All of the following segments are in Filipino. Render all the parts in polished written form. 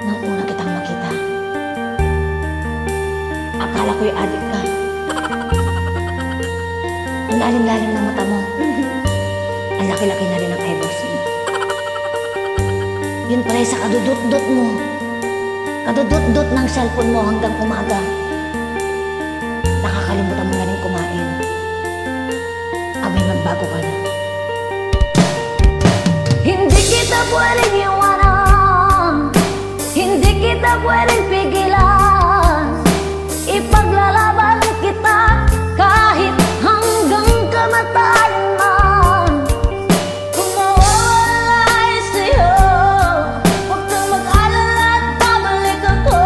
Nang una kitang makita, akala ko'y adik ka. Ang lalim-lalim ng mata mo. Ang laki-laki na rin ng eyeballs mo. Yun pala sa kadudot-dot mo. Kadudot-dot ng cellphone mo hanggang umaga. Nakakalimutan mo na rin kumain. Abay, magbago ka na. Hindi kita pwedeng iwanan, hindi kita pwedeng pigilan. Ipaglalaban kita kahit hanggang kamatayan man. Kung mawalay sa'yo, huwag kang mag-alala at babalik ako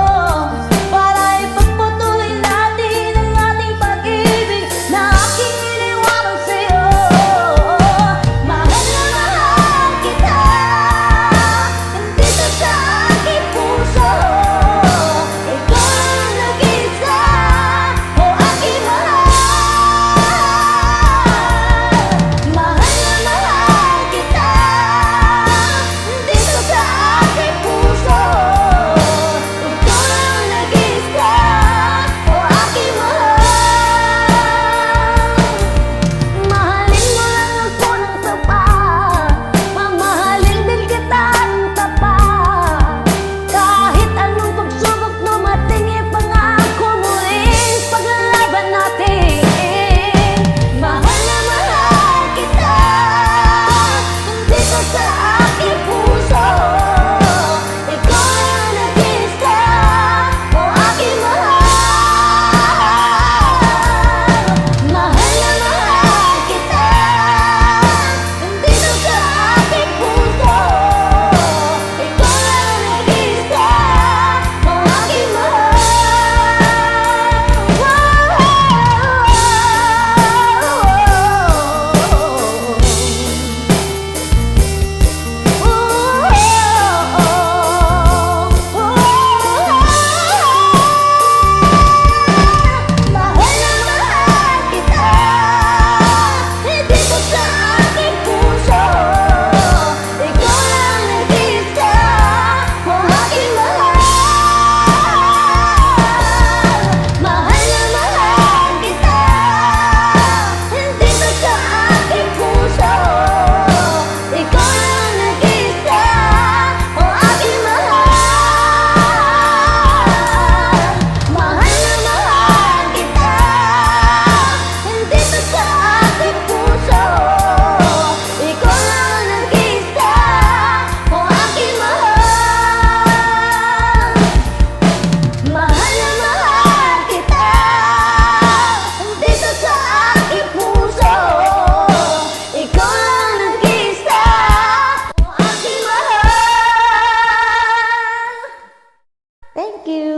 para ipagpatuloy natin ang ating pag-ibig na aking iniwanan sa'yo. Mahal na mahal kita, nandito sa aking puso. Ikaw ang nag-isa, o aking mahal. Mahal na mahal kita, nandito sa aking puso. Ikaw ang nag-isa, o aking mahal. Mahalin mo lang ako ng tapat, mamahalin din kita ng tapat. Kahit anong pagsubok dumating, ipangako mo rin paglalaban natin. Mahal na mahal kita, nandito sa aking puso. Ikaw ang nag-isa, o aking mahal. Mahal na mahal kita, nandito sa aking puso. Ikaw ang nag-isa, o aking mahal. Mahal na mahal kita, nandito sa aking puso. Ikaw lang nag-isa, o aking mahal. Mahal na mahal kita, nandito sa aking puso. Ikaw lang nag-isa, o aking mahal. Mahal na mahal kita, nandito sa aking puso. Ikaw lang nag-isa, o aking mahal. Mahal na mahal kita, nandito sa aking puso. Ikaw lang nag-isa, o aking mahal. Thank you.